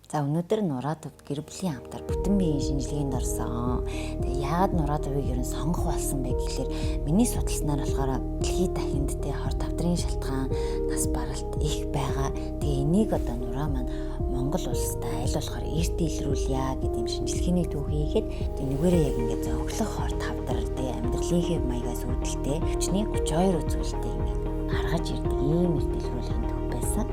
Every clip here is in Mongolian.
За өнөөдөр Нуратовд гэр бүлийн хамтаар бүтэн биеийн шинжилгээнд орсон. Тэгээ яагаад Нуратовыг ер нь сонгох болсон бэ гэхэлэр миний судалснаар болохоор дэлхийд дахинд хор тавдрын шалтгаан нас баралт их байгаа. Тэгээ энийг одоо Нура маань Монгол улстай аль болохоор эрт илрүүлье гэдэг юм шинжилгээний төв хийгээд нэгээрээ яг ингээд зөглөх хор тавдар тэгээ амьдралын хэв маягаас үүдэлтэй хүчний 32 үзүүлэлтийг ингээд гаргаж ирдэг ийм эрт илрүүлэхийн төв байсан.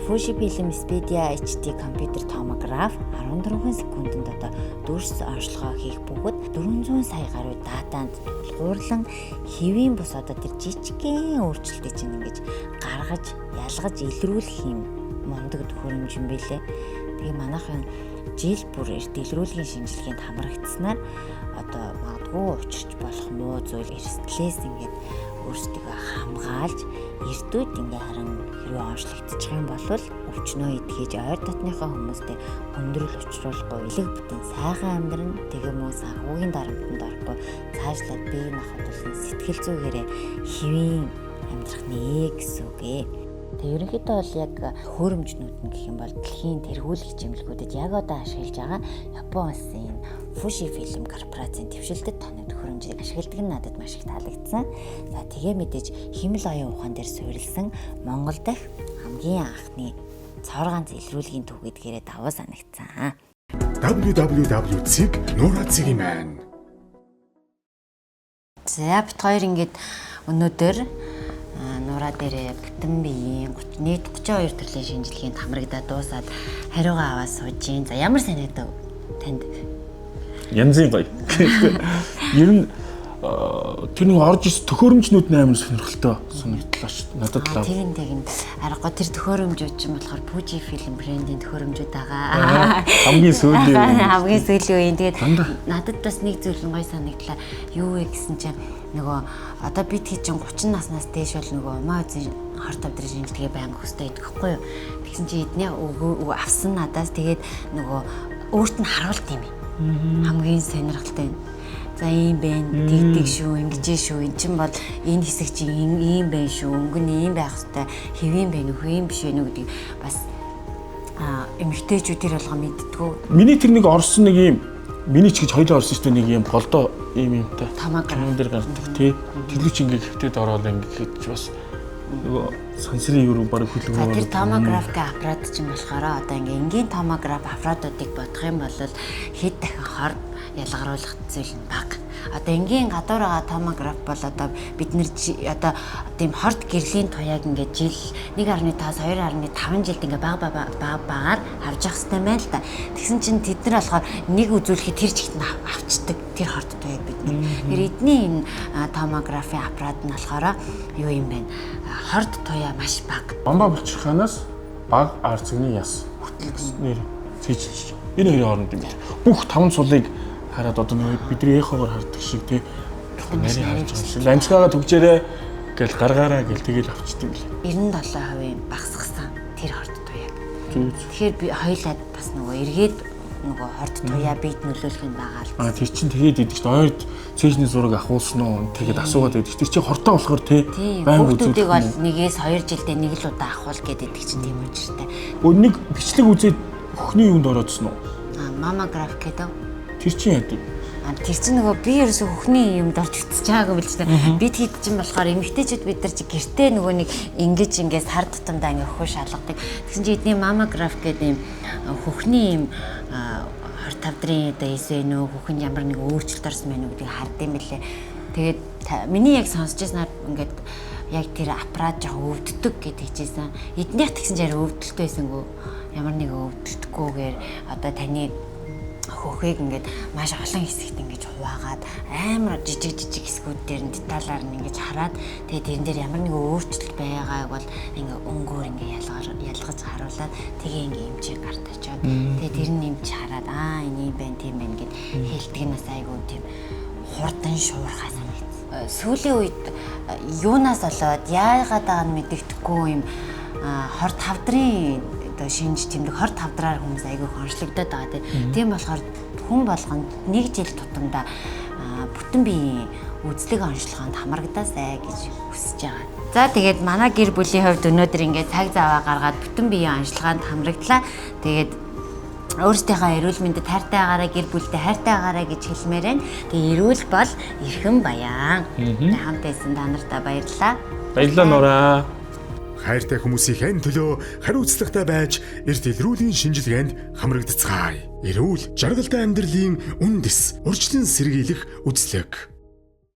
Fuji Film Spedia HD компьютер томограф 14 секундэд одоо дүрс онцлогоо хийх бөгөөд 400 сая гаруй датанд тулгуурлан хэвийн бус одоо тэр жижигхэн өөрчлөлтийг чинь ингэж гаргаж ялгаж илрүүлэх юм мундаг төхөөрөмж юм билээ. Тэгээ манайхан жил бүр эрт илрүүлгийн шинжилгээнд хамрагдсанаар одоо магадгүй учирч болох муу зүйл эрсдлээс ингэж өөрсдөө хамгаалж эрдүүд ингээ харин хэрвээ онцлогдчих юм бол өвчнөө идгээж ойр дотныхоо хүмүүстэй өндрөл учруулахгүй элэг бүтэн сайхан амьдран тэгээ мөн санхүүгийн дарамтанд орохгүй цаашлаад бие махбодын сэтгэл зүгээрээ хэвийн амьдрах нэ гэсэн үг ээ. Тэгээ ерөнхийдөө бол яг хөөрөмжнүүд нь гэх юм бол дэлхийн тэргүүлэх хэмжлэгүүдэд яг одоо ашиглаж байгаа Япон улсын Fuji Film корпорацийн твшилтэд тоног төхөөрөмжийг ашигладаг нь надад маш их таалагдсан. За тэгээ мэдээж химэл оюун ухаан дээр суурилсан Монгол дахь хамгийн анхны цор ганц илрүүлгийн төв гэдгээрээ даваа санагдсан. www.nura.cg-man. За бит хоёр ингээд өнөөдөр Нура дээрээ бүтэн биеийн нийт 32 төрлийн шинжилгээнд хамрагдаад дуусаад хариугаа аваад сууж гин. За ямар санагдав танд? Янзын гоё. Ер нь тэр нэг орж ис төхөөрөмжнүүд амар сонирхолтой санагдлаа шүү. Надад л. Тэгин аргагүй тэр төхөөрөмжүүд чинь болохоор Fuji Film брендийн төхөөрөмжүүд байгаа. Хамгийн сүүлийн үеийн тэгээд надад бас нэг зүйл гоё санагдлаа. Юу вэ гэсэн чинь нөгөө одоо бид хэд ч 30 наснаас дээш бол нөгөө умаа үзэн хор тавдрын шинжилгээ байнга хөстэй идэх хэвгүй юу. Тэгсэн чинь эдний авсан надаас тэгээд нөгөө өөрт нь харуулт юм. Хамгийн сонирхолтой. За ийм байна, тэгдэг шүү, ингэж шүү. Эн чинь бол энэ хэсэг чинь ийм байна шүү. Өнгө нь ийм байх хэвээр хэвийн байна уу, хэвийн биш байна уу гэдэг бас эмэгтэйчүүдэр болгоо мэддэггүй. Миний тэр нэг орсон нэг ийм миний ч гэж хоёлоо орсон шүү дээ нэг ийм голдоо ийм юмтай. Томограф дээр гардаг тий. Тэглүүч ингээ хэвтээд ороод ингээ хэд ч бас нөгөө сансрын юу баг хөдөлгөөн. Тэр томографтай аппарат чинь болохоор одоо ингээ энгийн томограф аппаратуудыг бодох юм бол хэд дахин хор ялгаруулах зүйл нь бага. Одоо энгийн гадуур байгаа томограф бол одоо бид нэр одоо тийм хорт гэрлийн туяаг ингээд жил 1.5 2.5 жилд ингээ багаар авч явах хэрэгтэй байна л да. Тэгсэн чинь тэд нар болохоор нэг үзүүлэхэд тэр чигт авчдаг тэр хорт туяаг бид нар. Тэр эдний энэ томографийн аппарат нь болохоор юу юм бэ? Хорт туяа маш бага. Бамбаа булчирхаанаас баг арцгийн яс хүртэл нэр цэжиж. Энэ хоёрын хооронд юм. Бүх 5 цулыг хараад одоо бидний эхоогоор хардаг шиг тий нарийн харж байгаа шиг ланцгаагаа төгжээрээ гэл гаргаараа гэл тэгэл авчдаг юм лээ. 97% багасгасан тэр хорт туяаг. Тэгэхээр би хоёулаад бас нөгөө эргээд нөгөө хорт туяа бийд нөлөөлөх юм байгаа л. Тэр чинь тэгээд идэж ойрд цэжний зураг авахулсан уу тэгээд асуугаад байдаг. Тэр чинь хортоо болохоор тий байнг үзүүлдэг бол нэгээс 2 жилдээ нэг л удаа авах гэдэг чинь тийм учиртай. Нэг бичлэг үзээд бүхний юунд ороодсон уу? Мамограф гэдэг. Тэр чинь яадаг? Тэр чинь нөгөө би ерөөсөө хөхний юмд орж утсаж байгаагүй билж байна. Бид хэд чинь болохоор эмэгтэйчүүд бид нар чи гэртээ нөгөө нэг ингээс хар тутамдаа ингээ хөхөө шалгадаг. Тэгсэн чи эдний мамограф гэдэг юм хөхний юм хор тавдрын одоо эсвэн үү хөхөнд ямар нэг өөрчлөлт орсон байна уу гэдгийг хардсан мэлээ. Тэгээд миний яг сонсож байснаар ингээд яг тэр аппарат жоохон өвддөг гэдэг чийсэн. Эднийх тэгсэн чинь өвдөлттэй байсангүй ямар нэг өвдөлтгүйгээр одоо таны хөхийг ингээд маш олон хэсэгт ингээд хуваагаад амар жижиг хэсгүүд дээр нь деталаар нь ингээд хараад тэгээд тэрэн дээр ямар нэг өөрчлөлт байгааг бол ингээд өнгөөр ингээд ялгаж харуулад тэгээ ингээд эмчээр гарт очиод тэгээд тэр нь эмч хараад энэ юм байна тийм байна гэд хэлдэг нь бас айгүй тийм хурдан шуурхаа санагдсан. Сүүлийн үед юунаас болоод яагаад байгааг нь мэддэхгүй юм хор тавдрын одоо шинж тэмдэг хор тавдраар хүмүүс айгүй хоншлогдоод байгаа тийм болохоор хүн болгонд нэг жил тутамдаа бүтэн биеийн үзлэг онцлогоонд хамрагдаасай гэж хүсэж байгаа. За тэгээд манай гэр бүлийн хувьд өнөөдөр ингээд цаг зав гаргаад бүтэн биеийн онцлогоонд хамрагдлаа. Тэгээд өөрсдийнхөө эрүүл мэндэд хайртай байгаарай, гэр бүлтэй хайртай байгаарай гэж хэлмээр байна. Тэгээ эрүүл бол эрхэм баян. Тэгээ хамт байсан та нартай баярлалаа. Баярлалаа Нураа. Хайртай хүмүүсийн төлөө хариуцлагатай байж эрт илрүүлийн шинжилгээнд хамрагдцгаая. Эрүүл жаргалтай амьдралын үндэс урьдчилан сэргийлэх үзлэг.